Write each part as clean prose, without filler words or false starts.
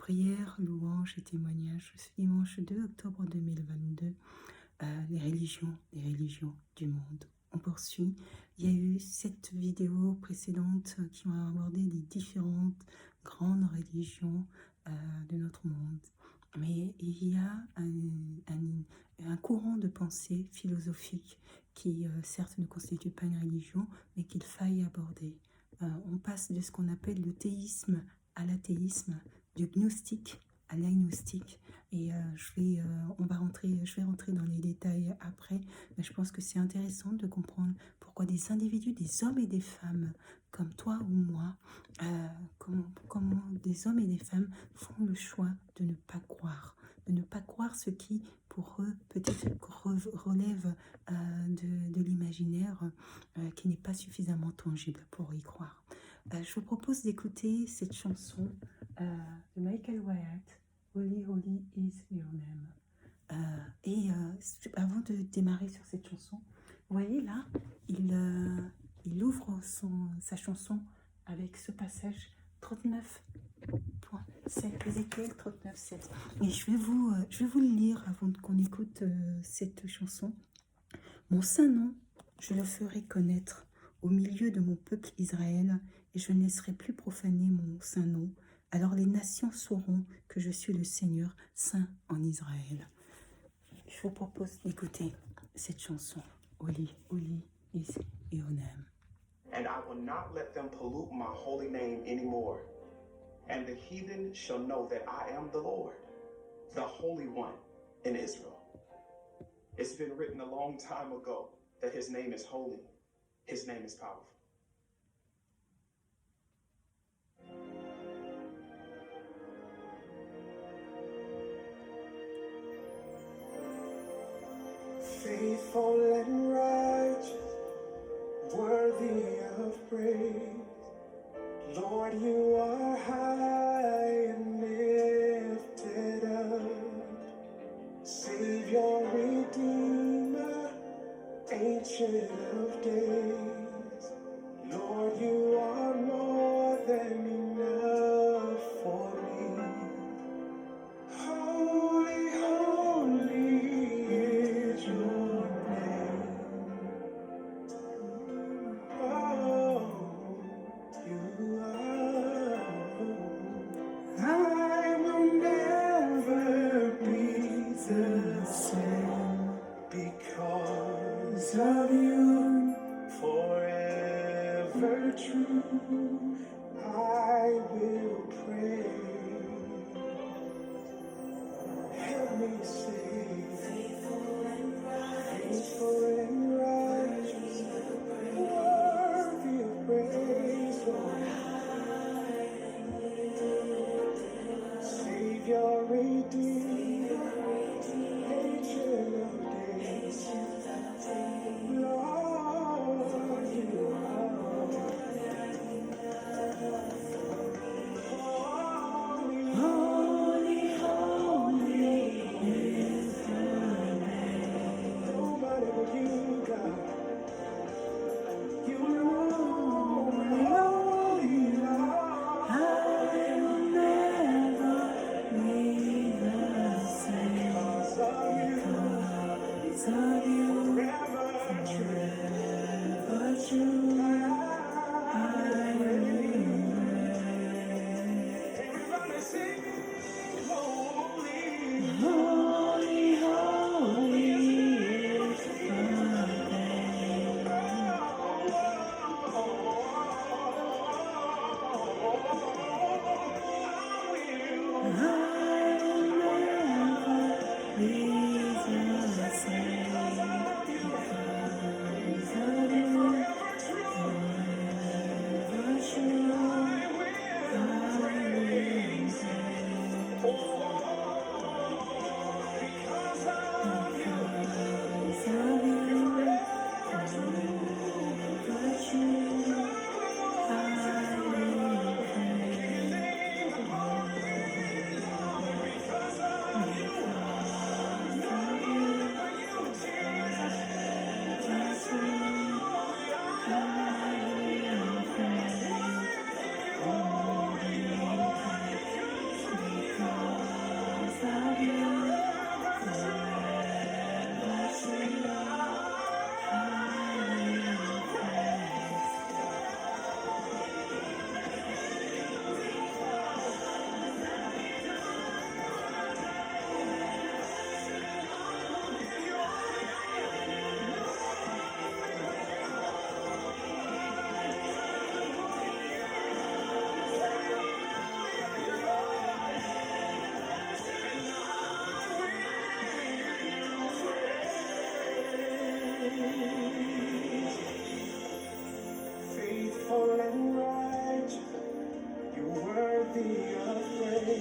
Prière, louange et témoignage. Ce dimanche 2 octobre 2022, les religions du monde. On poursuit. Il y a eu 7 vidéos précédentes qui ont abordé les différentes grandes religions de notre monde. Mais il y a un courant de pensée philosophique qui, certes, ne constitue pas une religion, mais qu'il faille aborder. On passe de ce qu'on appelle le théisme à l'athéisme, du gnostique à l'agnostique. Et je vais rentrer dans les détails après, mais je pense que c'est intéressant de comprendre pourquoi des individus, des hommes et des femmes comme toi ou moi, comment des hommes et des femmes font le choix de ne pas croire ce qui pour eux peut-être relève de l'imaginaire, qui n'est pas suffisamment tangible pour y croire. Je vous propose d'écouter cette chanson de Michael Wyatt, Holy, Holy is Your Name. Avant de démarrer sur cette chanson, vous voyez là, il ouvre sa chanson avec ce passage 39.7, Ézéchiel 39.7. Et je vais vous le lire avant qu'on écoute cette chanson. Mon saint nom, je le ferai connaître au milieu de mon peuple Israël, et je ne laisserai plus profaner mon saint nom. Alors les nations sauront que je suis le Seigneur, saint en Israël. Je vous propose d'écouter cette chanson. Holy, holy is your name. And I will not let them pollute my holy name anymore. And the heathen shall know that I am the Lord, the Holy One in Israel. It's been written a long time ago that his name is holy. His name is powerful. Faithful and righteous, worthy of praise. Lord, you are high and lifted up. Savior, Redeemer, Ancient of Days. Lord, you are more than enough for me. Holy, holy is your name. Oh, you are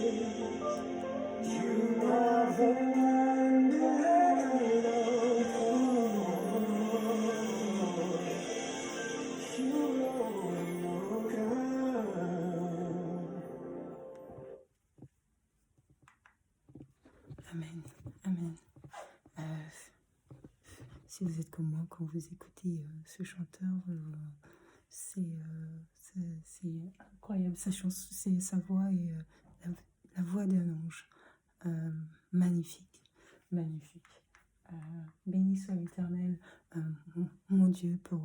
You are the wonder of Amen. Amen. Si vous êtes comme moi, quand vous écoutez ce chanteur, c'est incroyable. Sa voix est la voix d'un ange. Magnifique. Magnifique. Béni soit l'Éternel, mon Dieu, pour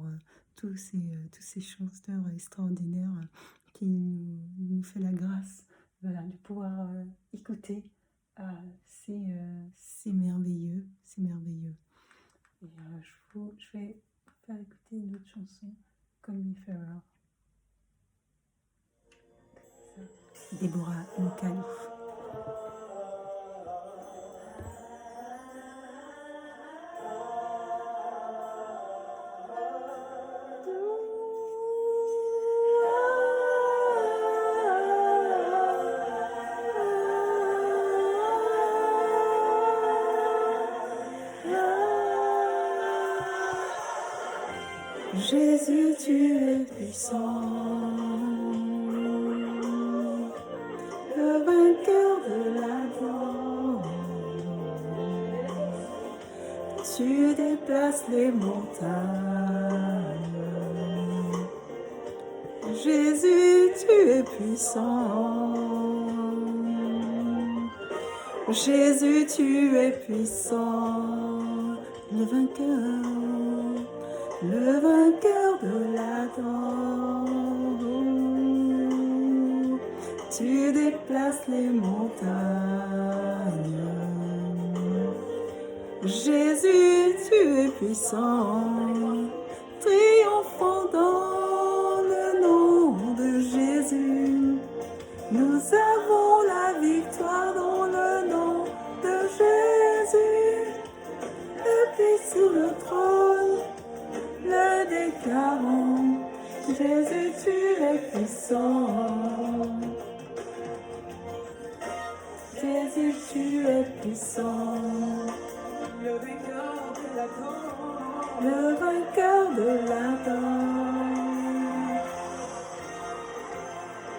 tous ces chanteurs extraordinaires qui nous fait la grâce, voilà, de pouvoir écouter. C'est merveilleux, c'est merveilleux. Et je vais faire écouter une autre chanson, comme Wayfarer. Déborah Mkalouf. Jésus, tu es puissant, le vainqueur de la gloire. Tu déplaces les montagnes. Jésus, tu es puissant. Jésus, tu es puissant, le vainqueur de l'Adam. Tu déplaces les montagnes. Jésus, tu es puissant, triomphant dans le nom de Jésus. Nous avons la victoire dans le nom de Jésus. Le Fils sur le trône, le déclarant. Jésus, tu es puissant. Jésus, tu es puissant. Le vainqueur de l'Adam. Le vainqueur de l'Adam.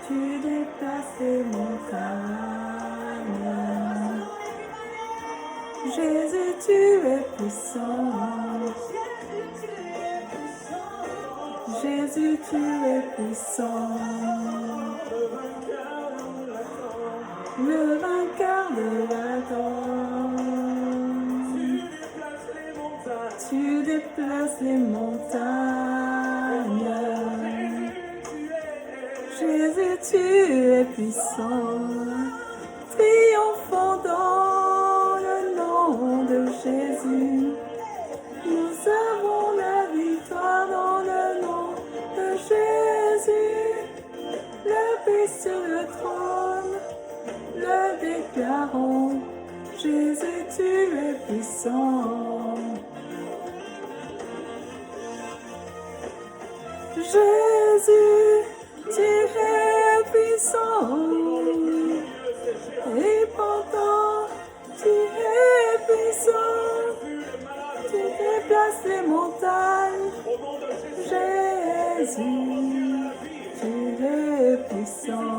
Tu déplaces les montagnes. Jésus, tu es puissant. Jésus, tu es puissant. Le vainqueur de l'Adam. Tu déplaces les montagnes. Jésus, tu es puissant, triomphant dans le nom de Jésus. Nous avons la victoire dans le nom de Jésus. Le Fils sur le trône, le déclarant. Jésus, tu es puissant. Jésus, tu es puissant, et pourtant tu es puissant, tu déplaces les montagnes. Jésus, tu es puissant.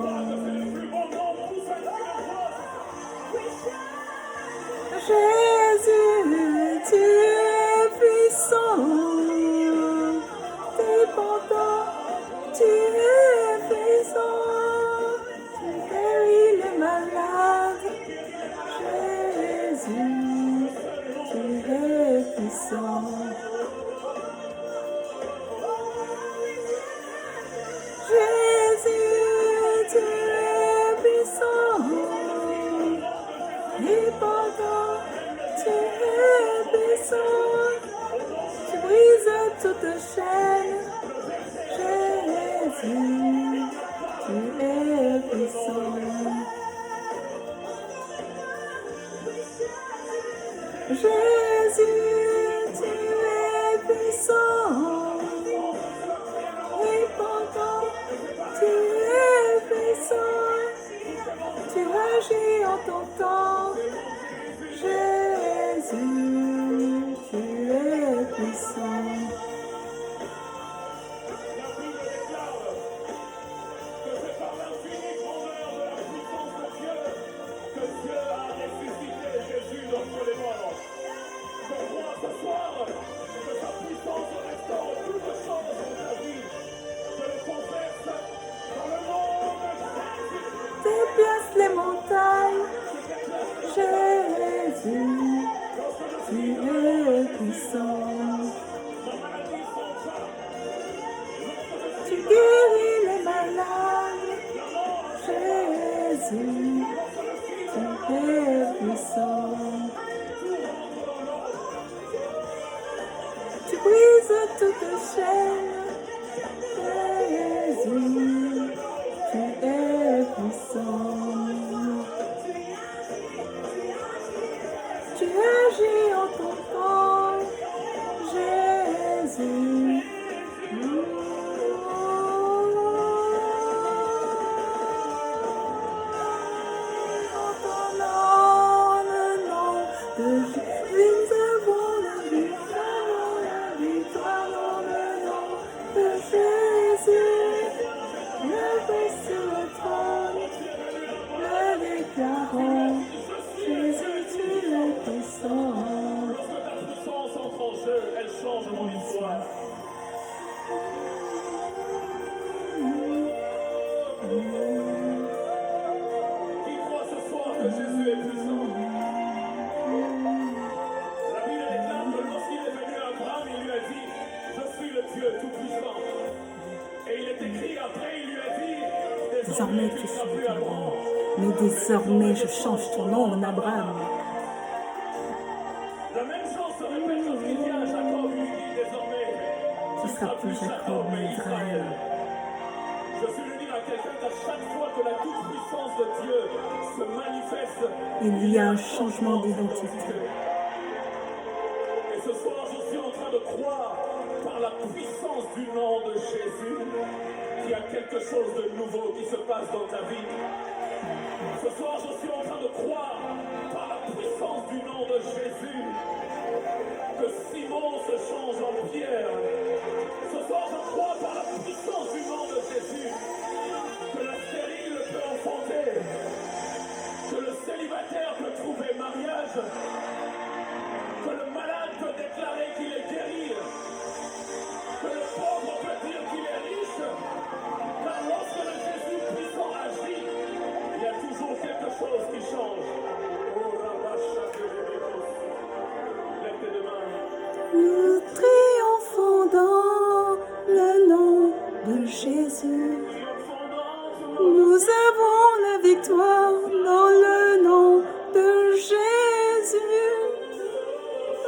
Jésus, tu es puissant, et pourtant tu es puissant, tu guéris les malades. Jésus, tu es puissant. Jésus, tu es puissant, et pourtant tu es puissant, tu brises toute chaîne. Jésus, tu es puissant. Jésus, tu es puissant, et pourtant tu es puissant, tu agis en ton temps. Jésus, tu es puissant. Déplace les montagnes. Jésus, tu es puissant. Tu guéris les malades. Jésus, tu es puissant. Tu brises toutes chaînes. Jésus, tu es puissant. Tu agis en ton temps, Jésus. En ton nom, le nom de Jésus, nous avons la victoire dans le nom de Jésus. Levé sur le trône, le déclarons, Jésus, tu es puissant. Lorsque ta puissance entre en jeu, elle change mon histoire. Qui croit ce soir que Jésus est puissant? La Bible déclare que lorsqu'il est venu à Abraham, il lui a dit, je suis le Dieu tout-puissant. Et il est écrit après, il lui a dit, Désormais, tu seras suis plus Abraham. mais désormais, je change ton nom en Abraham. La même chose se répète lorsqu'il vient à Jacob, il lui dit désormais, Tu seras plus Jacob, mais Israël. Je suis le dire à quelqu'un qu'à chaque fois que la toute-puissance de Dieu se manifeste, Il y a un changement d'identité. et ce soir, je suis en train de croire par la puissance du nom de Jésus qu'il y a quelque chose de nouveau qui se passe dans ta vie. Ce soir, je suis en train de croire par la puissance du nom de Jésus que Simon se change en Pierre. Ce soir, je crois par la puissance du nom de Jésus que la stérile peut enfanter, que le célibataire peut trouver mariage, que le malade peut déclarer qu'il est guéri, que le pauvre peut dire qu'il est riche, car lorsque le Jésus puissant agit, il y a toujours quelque chose qui change. Oh, lève tes deux mains. Nous triomphons dans le nom de Jésus. Nous avons la victoire dans le nom de Jésus.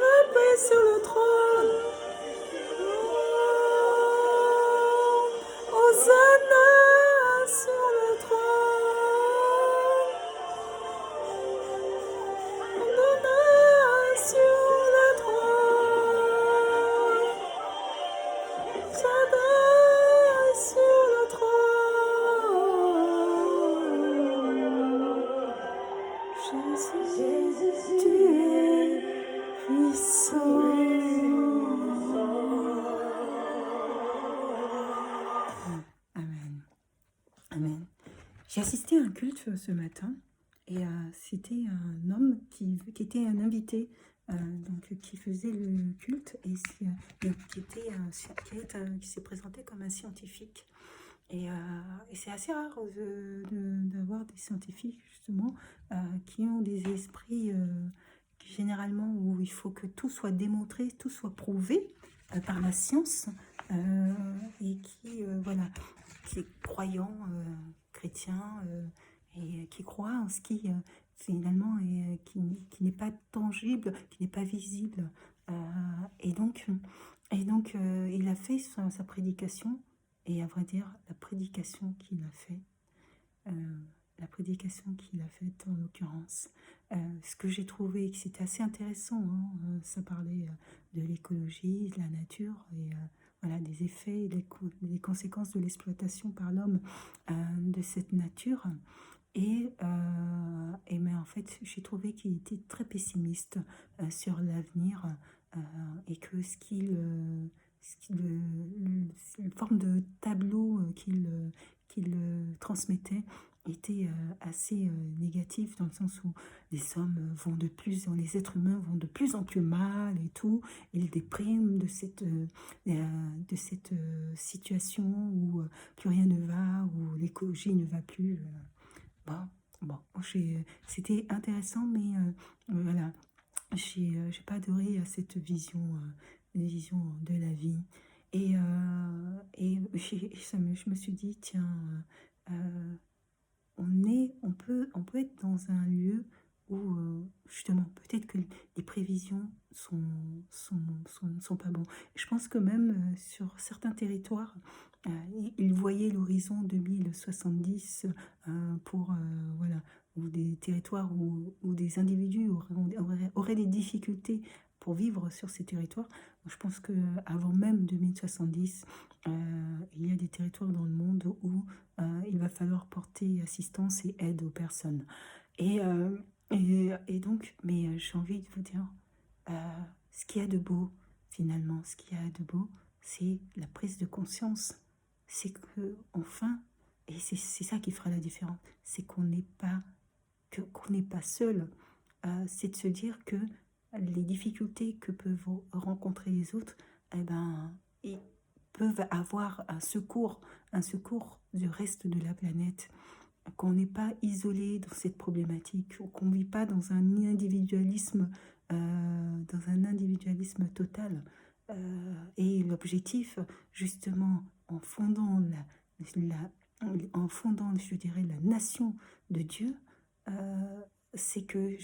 La paix sur le trône. Hosanna sur le trône. Hosanna sur le trône. Hosanna sur le trône. Jésus, tu es puissant. Amen. Amen. J'ai assisté à un culte ce matin et c'était un homme qui était un invité, donc qui faisait le culte et qui s'est présenté comme un scientifique. Et c'est assez rare d'avoir des scientifiques justement qui ont des esprits généralement où il faut que tout soit démontré, tout soit prouvé par la science et voilà, qui est croyant, chrétien et qui croit en ce qui finalement qui n'est pas tangible, qui n'est pas visible. Et donc il a fait sa prédication. Et à vrai dire, la prédication qu'il a faite en l'occurrence, ce que j'ai trouvé que c'était assez intéressant, hein, ça parlait de l'écologie, de la nature, et voilà, des effets, des conséquences de l'exploitation par l'homme de cette nature. Et fait, j'ai trouvé qu'il était très pessimiste sur l'avenir et que une forme de tableau qu'il transmettait était assez négatif dans le sens où les êtres humains vont de plus en plus mal et tout. Il déprime de cette situation où plus rien ne va, où l'écologie ne va plus. Bon, bon, c'était intéressant, mais voilà, j'ai pas adoré cette vision de la vie. Je me suis dit, tiens, euh, on peut être dans un lieu où, justement, peut-être que les prévisions sont pas bons. Je pense que même sur certains territoires, ils voyaient l'horizon 2070 voilà, ou des territoires où des individus auraient des difficultés pour vivre sur ces territoires. Je pense qu'avant même 2070, il y a des territoires dans le monde où il va falloir porter assistance et aide aux personnes. Et donc, mais j'ai envie de vous dire, ce qu'il y a de beau, finalement, ce qu'il y a de beau, c'est la prise de conscience. C'est que, enfin, et c'est ça qui fera la différence, c'est qu'on n'est pas seul. C'est de se dire que les difficultés que peuvent rencontrer les autres, eh ben, ils peuvent avoir un secours du reste de la planète, qu'on n'est pas isolé dans cette problématique, qu'on ne vit pas dans un individualisme total. Et l'objectif, justement, en fondant, je dirais, la nation de Dieu, c'est que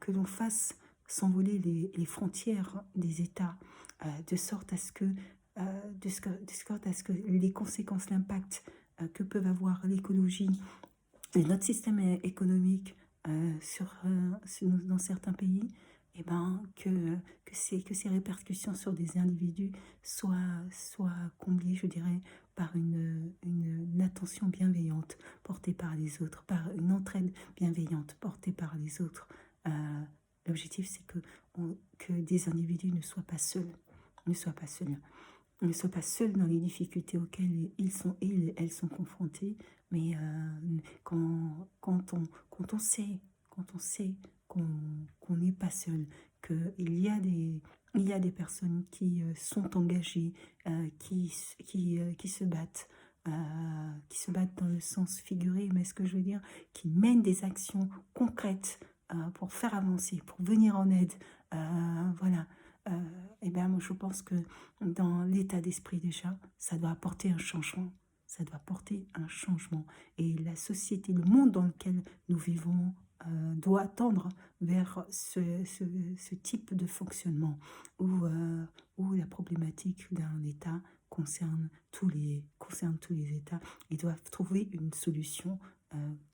l'on fasse s'envoler les frontières des États, de sorte à ce que les conséquences, l'impact que peuvent avoir l'écologie et notre système économique dans certains pays, et ben, que ces répercussions sur des individus soient comblées, je dirais, par une attention bienveillante portée par les autres, par une entraide bienveillante portée par les autres. L'objectif, c'est que des individus ne soient pas seuls, ne soient pas seuls. Ne soient pas seuls dans les difficultés auxquelles elles sont confrontées, mais quand on sait qu'on n'est pas seul, qu'il y a des personnes qui sont engagées, qui se battent, dans le sens figuré, mais ce que je veux dire, qui mènent des actions concrètes pour faire avancer, pour venir en aide, voilà. Et bien, moi, je pense que dans l'état d'esprit déjà, ça doit apporter un changement. Ça doit apporter un changement. Et la société, le monde dans lequel nous vivons doit tendre vers ce type de fonctionnement où la problématique d'un État concerne tous les États. Ils doivent trouver une solution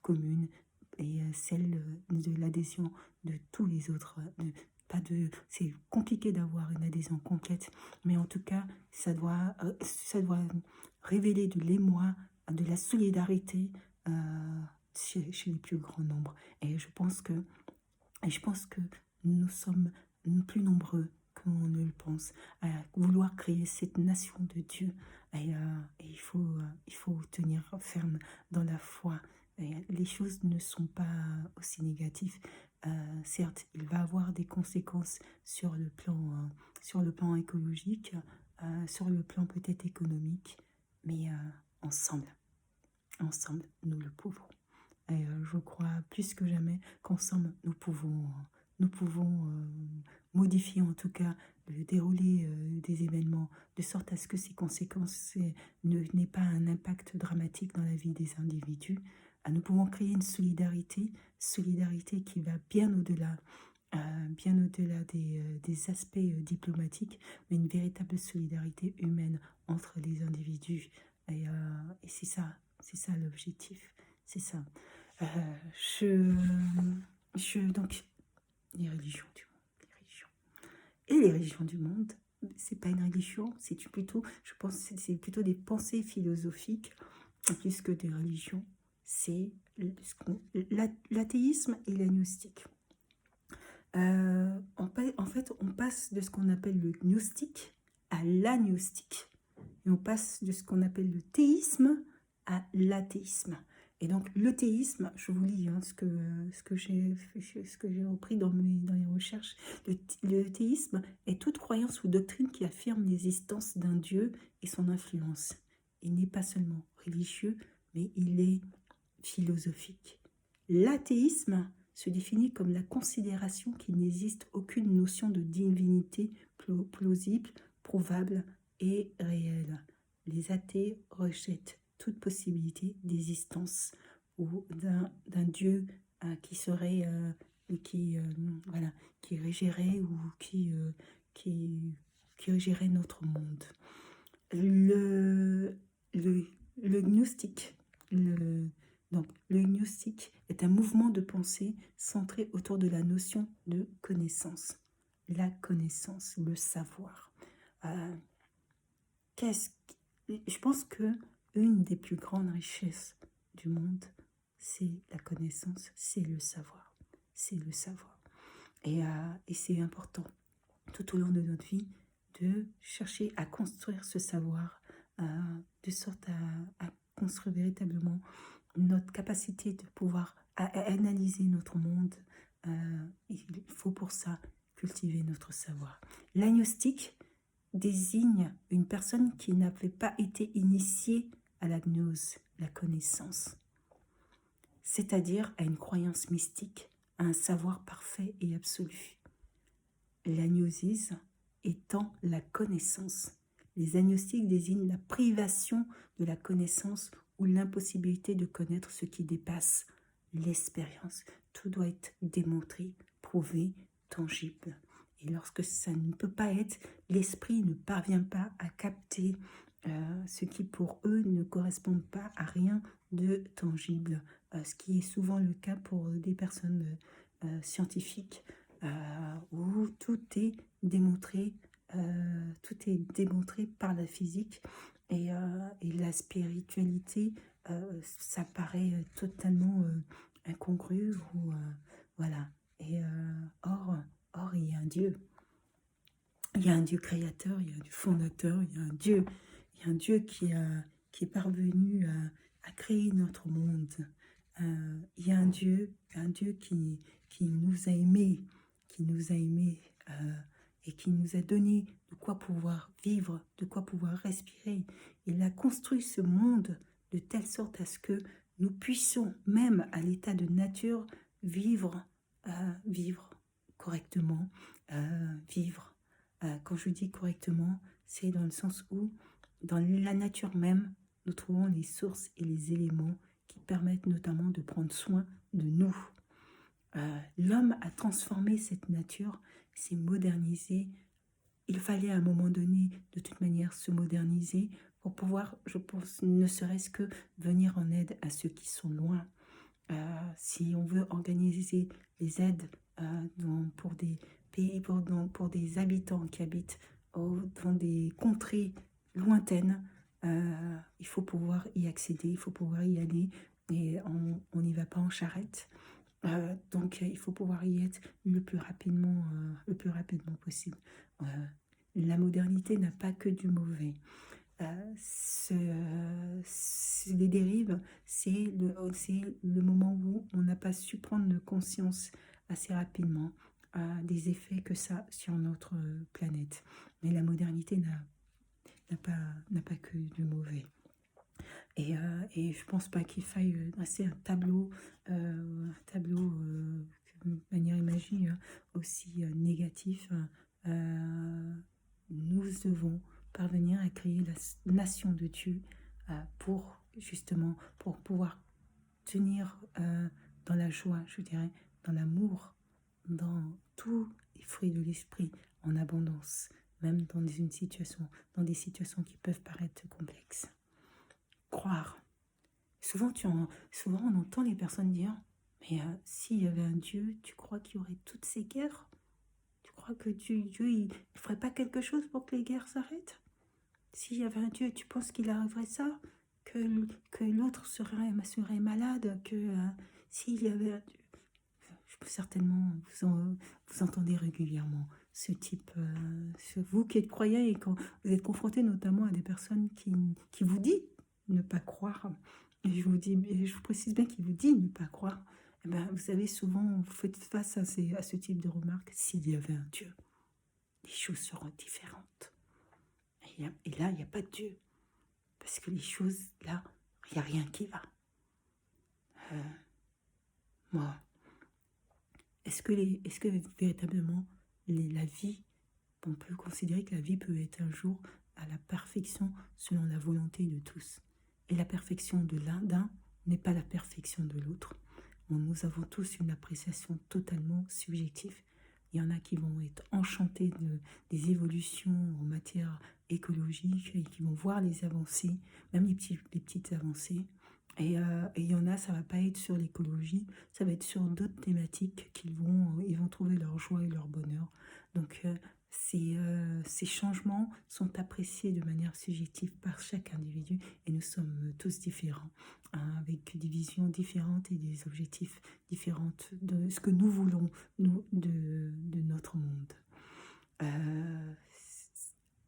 commune et celle de l'adhésion de tous les autres. C'est compliqué d'avoir une adhésion complète, mais en tout cas, ça doit révéler de l'émoi, de la solidarité chez les plus grands nombres. Et je pense que nous sommes plus nombreux qu'on ne le pense à vouloir créer cette nation de Dieu. Et il faut tenir ferme dans la foi. Et les choses ne sont pas aussi négatives. Certes, il va avoir des conséquences sur le plan écologique, sur le plan peut-être économique, mais ensemble, nous le pouvons. Et je crois plus que jamais qu'ensemble, nous pouvons modifier en tout cas le déroulé des événements, de sorte à ce que ces conséquences n'aient pas un impact dramatique dans la vie des individus. Nous pouvons créer une solidarité qui va bien au-delà des aspects diplomatiques, mais une véritable solidarité humaine entre les individus. Et c'est ça l'objectif, c'est ça. Donc, les religions du monde, les religions du monde, c'est pas une religion, c'est plutôt, je pense, c'est plutôt des pensées philosophiques plus que des religions. C'est l'athéisme et l'agnostique. En fait, on passe de ce qu'on appelle le gnostique à l'agnostique. Et on passe de ce qu'on appelle le théisme à l'athéisme. Et donc, le théisme, je vous lis ce que j'ai repris dans les recherches. Le théisme est toute croyance ou doctrine qui affirme l'existence d'un Dieu et son influence. Il n'est pas seulement religieux, mais il est philosophique. L'athéisme se définit comme la considération qu'il n'existe aucune notion de divinité plausible, prouvable et réelle. Les athées rejettent toute possibilité d'existence ou d'un Dieu qui serait qui régirait ou qui régirait notre monde. Le gnostique, donc, le gnostique est un mouvement de pensée centré autour de la notion de connaissance. La connaissance, le savoir. Je pense que une des plus grandes richesses du monde, c'est la connaissance, c'est le savoir. C'est le savoir. Et c'est important tout au long de notre vie de chercher à construire ce savoir, de sorte à construire véritablement notre capacité de pouvoir analyser notre monde. Il faut pour ça cultiver notre savoir. L'agnostique désigne une personne qui n'avait pas été initiée à la gnose, la connaissance, c'est-à-dire à une croyance mystique, à un savoir parfait et absolu. La gnosis étant la connaissance. Les agnostiques désignent la privation de la connaissance ou l'impossibilité de connaître ce qui dépasse l'expérience. Tout doit être démontré, prouvé, tangible. Et lorsque ça ne peut pas être, l'esprit ne parvient pas à capter ce qui pour eux ne correspond pas à rien de tangible, ce qui est souvent le cas pour des personnes scientifiques où tout est démontré par la physique et la spiritualité, ça paraît totalement incongru ou voilà. Et or il y a un Dieu. Il y a un Dieu créateur, il y a un Dieu fondateur, il y a un Dieu qui est parvenu à créer notre monde. Il y a un Dieu qui nous a aimés, et qui nous a donné de quoi pouvoir vivre, de quoi pouvoir respirer. Il a construit ce monde de telle sorte à ce que nous puissions, même à l'état de nature, vivre correctement, quand je dis correctement, c'est dans le sens où, dans la nature même, nous trouvons les sources et les éléments qui permettent notamment de prendre soin de nous. L'homme a transformé cette nature, s'est modernisé. Il fallait à un moment donné, de toute manière, se moderniser pour pouvoir, je pense, ne serait-ce que venir en aide à ceux qui sont loin. Si on veut organiser les aides pour des pays, pour des habitants qui habitent dans des contrées lointaines, il faut pouvoir y accéder, il faut pouvoir y aller, et on n'y va pas en charrette. Donc il faut pouvoir y être le plus rapidement possible. La modernité n'a pas que du mauvais. Les dérives, c'est le moment où on n'a pas su prendre conscience assez rapidement des effets que ça a sur notre planète. Mais la modernité n'a pas que du mauvais. Et je pense pas qu'il faille dresser un tableau de manière imagée aussi négatif. Nous devons parvenir à créer la nation de Dieu pour pouvoir tenir dans la joie, je dirais, dans l'amour, dans tous les fruits de l'esprit en abondance, même dans des situations qui peuvent paraître complexes. Croire. Souvent on entend les personnes dire, mais s'il y avait un Dieu, tu crois qu'il y aurait toutes ces guerres? Tu crois que Dieu il ferait pas quelque chose pour que les guerres s'arrêtent? S'il y avait un Dieu, tu penses qu'il arriverait ça? que l'autre serait malade, que s'il y avait un Dieu. Certainement, vous entendez régulièrement ce type, vous qui êtes croyants et quand vous êtes confrontés notamment à des personnes qui vous disent ne pas croire, et je vous précise bien qu'il vous dit ne pas croire, eh ben, vous savez, souvent, vous faites face à ce type de remarques. S'il y avait un Dieu, les choses seront différentes. Et là, il n'y a pas de Dieu. Parce que les choses, là, il n'y a rien qui va. Moi, est-ce que véritablement, la vie, on peut considérer que la vie peut être un jour à la perfection selon la volonté de tous. Et la perfection de l'un n'est pas la perfection de l'autre. Nous avons tous une appréciation totalement subjective. Il y en a qui vont être enchantés des évolutions en matière écologique et qui vont voir les avancées, même les petites avancées. Et il y en a, ça va pas être sur l'écologie, ça va être sur d'autres thématiques ils vont trouver leur joie et leur bonheur. Donc ces changements sont appréciés de manière subjective par chaque individu et nous sommes tous différents, hein, avec des visions différentes et des objectifs différents de ce que nous voulons, nous, de notre monde.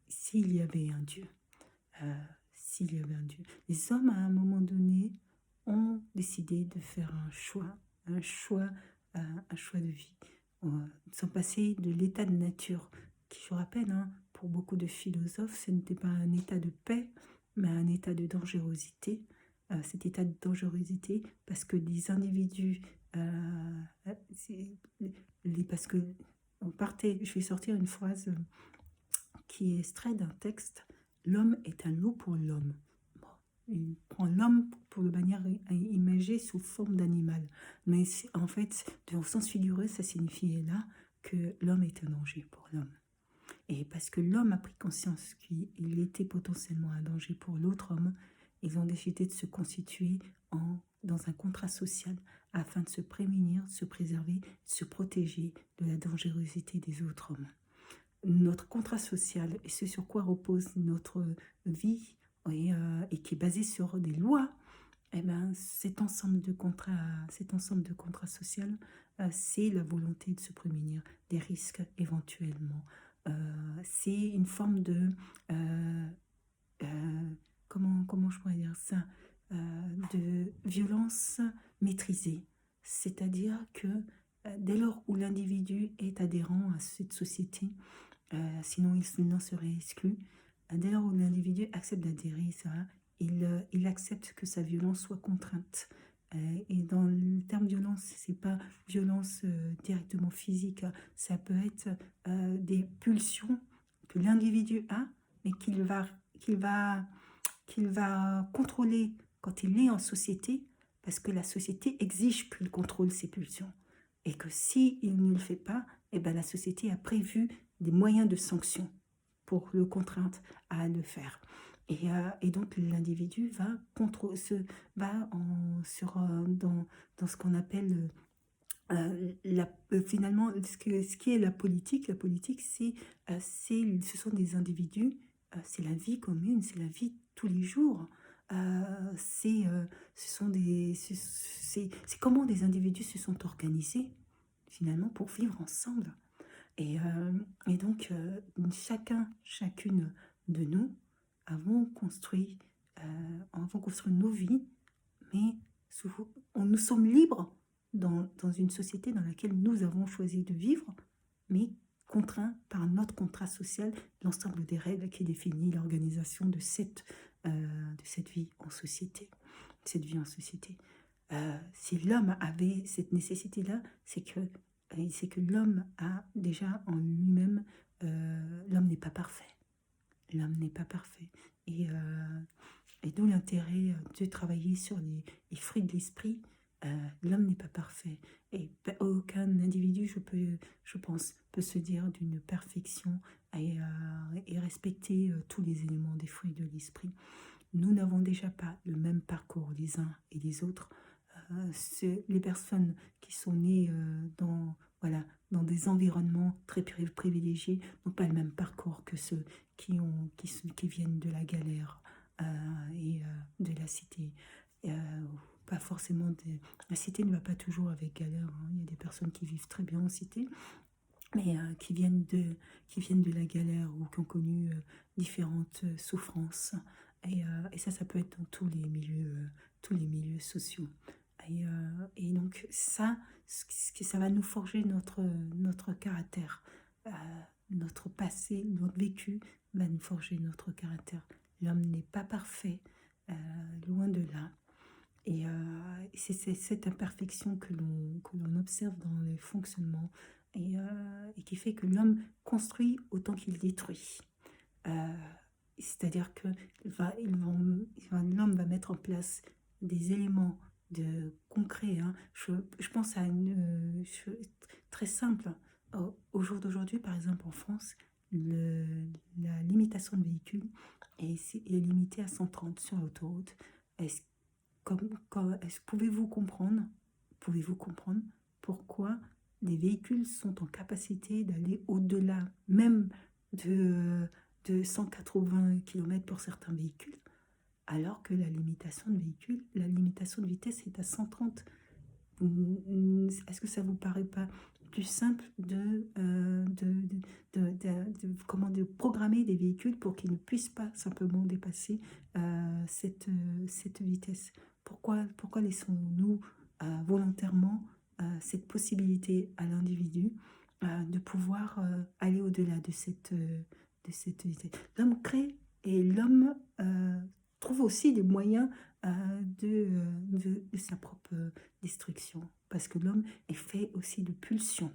S'il y avait un Dieu, s'il y avait un Dieu, les hommes à un moment donné ont décidé de faire un choix de vie. Ils sont passés de l'état de nature, qui je rappelle, hein, pour beaucoup de philosophes, ce n'était pas un état de paix, mais un état de dangerosité. Cet état de dangerosité, parce que les individus, parce que on partait, je vais sortir une phrase qui est extraite d'un texte. L'homme est un loup pour l'homme. Bon, il prend l'homme pour de manière imagée sous forme d'animal. Mais en fait, au sens figuré, ça signifiait là que l'homme est un danger pour l'homme. Et parce que l'homme a pris conscience qu'il était potentiellement un danger pour l'autre homme, ils ont décidé de se constituer dans un contrat social afin de se prémunir, se préserver, se protéger de la dangerosité des autres hommes. Notre contrat social et ce sur quoi repose notre vie et qui est basé sur des lois, eh ben, cet ensemble de contrats sociaux, c'est la volonté de se prémunir des risques éventuellement. C'est une forme de comment je pourrais dire ça, de violence maîtrisée. C'est-à-dire que dès lors où l'individu est adhérent à cette société, sinon il n'en serait exclu. Dès lors où l'individu accepte d'adhérer, il accepte que sa violence soit contrainte. Et dans le terme violence, c'est pas violence directement physique, ça peut être des pulsions que l'individu a, mais qu'il va contrôler quand il est en société, parce que la société exige qu'il contrôle ses pulsions. Et que s'il ne le fait pas, eh ben la société a prévu des moyens de sanction pour le contraindre à le faire. Et donc l'individu va dans ce qu'on appelle finalement ce qui est la politique. La politique, ce sont des individus, c'est la vie commune, c'est la vie tous les jours. C'est comment des individus se sont organisés finalement pour vivre ensemble. Et donc, chacune de nous avons construit nos vies, mais nous sommes libres dans une société dans laquelle nous avons choisi de vivre, mais contraints par notre contrat social, l'ensemble des règles qui définit l'organisation de cette vie en société. Si l'homme avait cette nécessité-là, c'est que l'homme a déjà en lui-même, l'homme n'est pas parfait. L'homme n'est pas parfait. Et d'où l'intérêt de travailler sur les fruits de l'esprit. L'homme n'est pas parfait. Et aucun individu, je pense, peut se dire d'une perfection et respecter tous les éléments des fruits de l'esprit. Nous n'avons déjà pas le même parcours les uns et les autres. Les personnes qui sont nées dans des environnements très privilégiés n'ont pas le même parcours que ceux qui viennent de la galère et de la cité. Pas forcément la cité ne va pas toujours avec galère, hein. Il y a des personnes qui vivent très bien en cité, mais qui viennent de la galère ou qui ont connu différentes souffrances. Et ça peut être dans tous les milieux sociaux. Et donc ça va nous forger notre caractère. Euh, Notre passé, notre vécu va nous forger notre caractère. L'homme n'est pas parfait, loin de là. Et c'est cette imperfection que l'on observe dans les fonctionnements et qui fait que l'homme construit autant qu'il détruit. Euh, C'est-à-dire que l'homme va mettre en place des éléments concrets, hein. Je pense à une chose très simple. Au jour d'aujourd'hui, par exemple en France, la limitation de véhicules est limitée à 130 sur l'autoroute. Est-ce pouvez-vous comprendre pourquoi les véhicules sont en capacité d'aller au-delà même de 180 km pour certains véhicules, alors que la limitation de vitesse est à 130. Est-ce que ça vous paraît pas plus simple de programmer des véhicules pour qu'ils ne puissent pas simplement dépasser cette vitesse? Pourquoi laissons-nous volontairement cette possibilité à l'individu de pouvoir aller au-delà de cette vitesse? L'homme crée et l'homme trouve aussi des moyens de sa propre destruction, parce que l'homme est fait aussi de pulsions.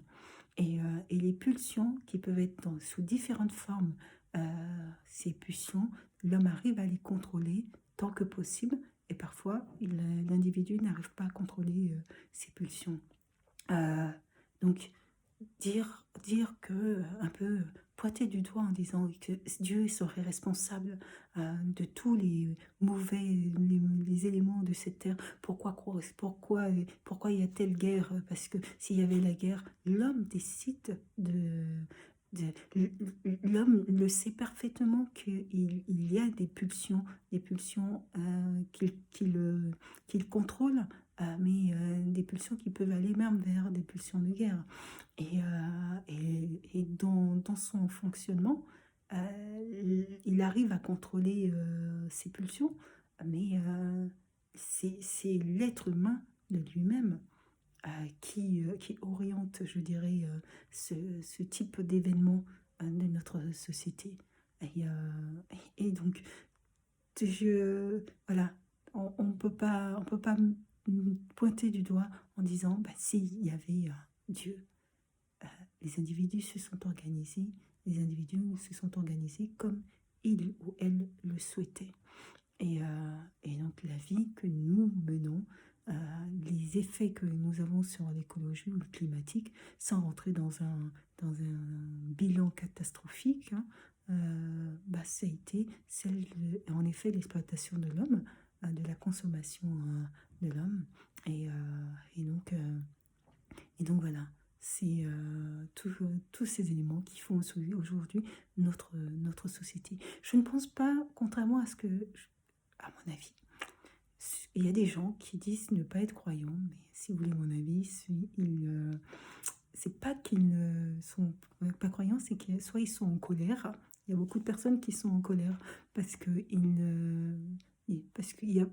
Et les pulsions qui peuvent être sous différentes formes, ces pulsions, l'homme arrive à les contrôler tant que possible, et parfois l'individu n'arrive pas à contrôler ses pulsions. Donc dire que un peu pointer du doigt en disant que Dieu serait responsable de tous les mauvais les éléments de cette terre. Pourquoi il y a telle guerre? Parce que s'il y avait la guerre, l'homme décide l'homme le sait parfaitement qu'il y a des pulsions qu'il contrôle, mais des pulsions qui peuvent aller même vers des pulsions de guerre. Et dans son fonctionnement, il arrive à contrôler ses pulsions, mais c'est l'être humain de lui-même qui oriente, je dirais, ce type d'événement de notre société. Et donc, voilà, on ne peut pas pointer du doigt en disant, bah, s'il y avait Dieu, les individus se sont organisés comme ils ou elles le souhaitaient. Et donc la vie que nous menons, les effets que nous avons sur l'écologie ou le climatique, sans rentrer dans un bilan catastrophique, hein, ça a été en effet l'exploitation de l'homme, de la consommation de l'homme. Et donc voilà, c'est tous ces éléments qui font aujourd'hui notre société. Je ne pense pas, contrairement à ce que, à mon avis, il y a des gens qui disent ne pas être croyants, mais si vous voulez mon avis, c'est pas qu'ils ne sont pas croyants, c'est que soit ils sont en colère. Il y a beaucoup de personnes qui sont en colère parce que parce qu'il y a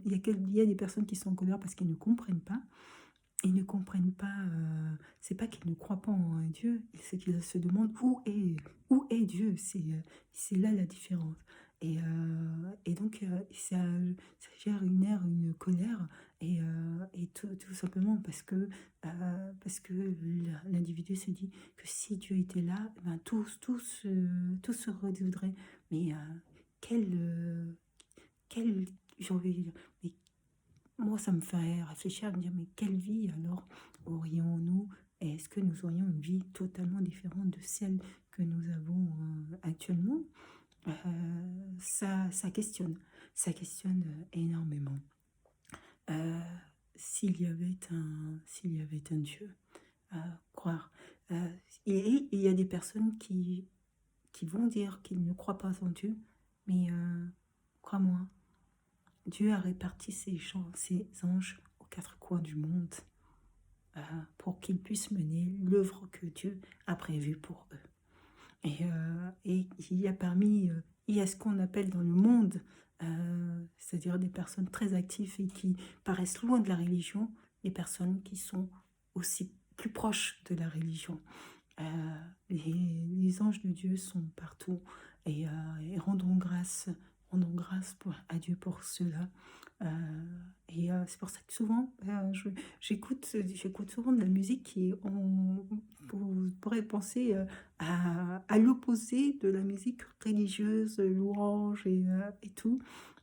des personnes qui sont en colère parce qu'ils ne comprennent pas. Ils ne comprennent pas, c'est pas qu'ils ne croient pas en Dieu, c'est qu'ils se demandent où est Dieu, c'est là la différence. Et donc ça gère une colère et tout simplement parce que l'individu se dit que si Dieu était là, ben tout se résoudrait. Mais j'ai envie de dire, mais moi, ça me fait réfléchir à me dire, mais quelle vie alors aurions-nous? Est-ce que nous aurions une vie totalement différente de celle que nous avons actuellement? Ça questionne énormément. S'il y avait un Dieu, croire. Il y a des personnes qui vont dire qu'ils ne croient pas en Dieu, mais crois-moi, Dieu a réparti ses anges aux 4 coins du monde pour qu'ils puissent mener l'œuvre que Dieu a prévue pour eux. Et il y a il y a ce qu'on appelle dans le monde, c'est-à-dire des personnes très actives et qui paraissent loin de la religion, des personnes qui sont aussi plus proches de la religion. Les anges de Dieu sont partout et rendons grâce à Dieu pour cela. C'est pour ça que souvent, j'écoute souvent de la musique vous pourrez penser à l'opposé de la musique religieuse, louange et tout.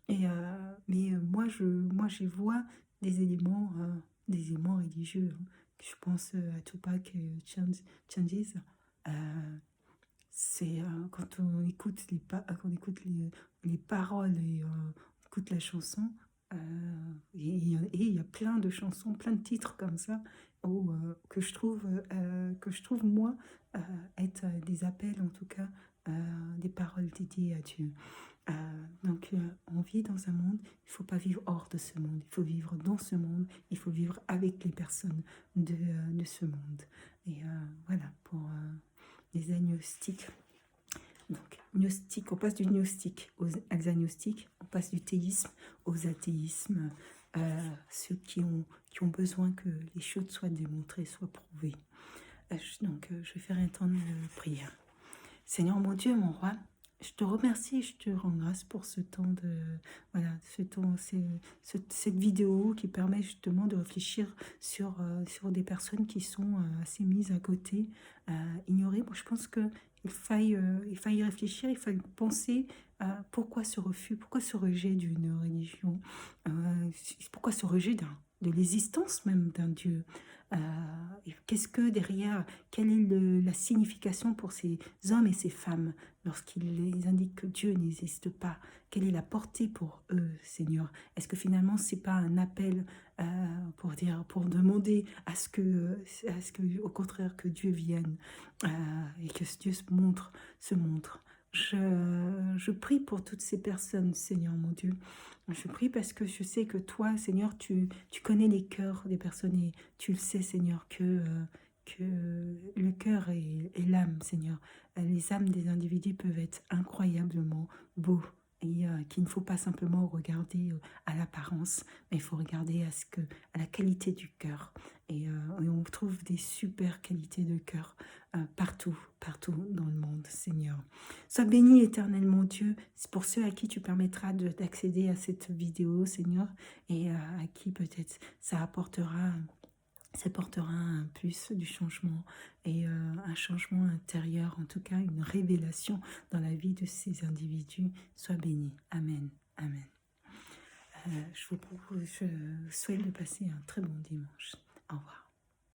Moi, j'y vois des éléments religieux, hein. Je pense à Tupac Changes. C'est quand on écoute les paroles et on écoute la chanson, et il y a plein de chansons, plein de titres comme ça que je trouve moi être des appels, en tout cas des paroles dédiées à Dieu. On vit dans un monde, il ne faut pas vivre hors de ce monde, il faut vivre dans ce monde, il faut vivre avec les personnes de ce monde. Et voilà, pour les agnostiques. Donc, gnostique, on passe du gnostique aux agnostiques, on passe du théisme aux athéismes, ceux qui ont besoin que les choses soient démontrées, soient prouvées. Je vais faire un temps de prière. Seigneur mon Dieu, mon roi, je te remercie et je te rends grâce pour ce temps cette vidéo qui permet justement de réfléchir sur des personnes qui sont assez mises à côté, ignorées. Moi, je pense qu'il faille y réfléchir, il faille penser pourquoi ce refus, pourquoi ce rejet d'une religion, pourquoi ce rejet de l'existence même d'un Dieu. Qu'est-ce que derrière, quelle est la signification pour ces hommes et ces femmes lorsqu'ils les indiquent que Dieu n'existe pas? Quelle est la portée pour eux, Seigneur? Est-ce que finalement c'est pas un appel pour demander à ce que au contraire que Dieu vienne et que Dieu se montre? Je prie pour toutes ces personnes, Seigneur mon Dieu. Je prie parce que je sais que toi, Seigneur, tu connais les cœurs des personnes et tu le sais, Seigneur, que le cœur et l'âme, Seigneur, les âmes des individus peuvent être incroyablement beaux et qu'il ne faut pas simplement regarder à l'apparence, mais il faut regarder à la qualité du cœur. Et on trouve des super qualités de cœur partout dans le monde, Seigneur. Sois béni éternellement, Dieu. C'est pour ceux à qui tu permettras d'accéder à cette vidéo, Seigneur, et à qui peut-être ça apportera un plus du changement et un changement intérieur, en tout cas une révélation dans la vie de ces individus. Sois béni. Amen. Amen. Je vous souhaite de passer un très bon dimanche. Au revoir.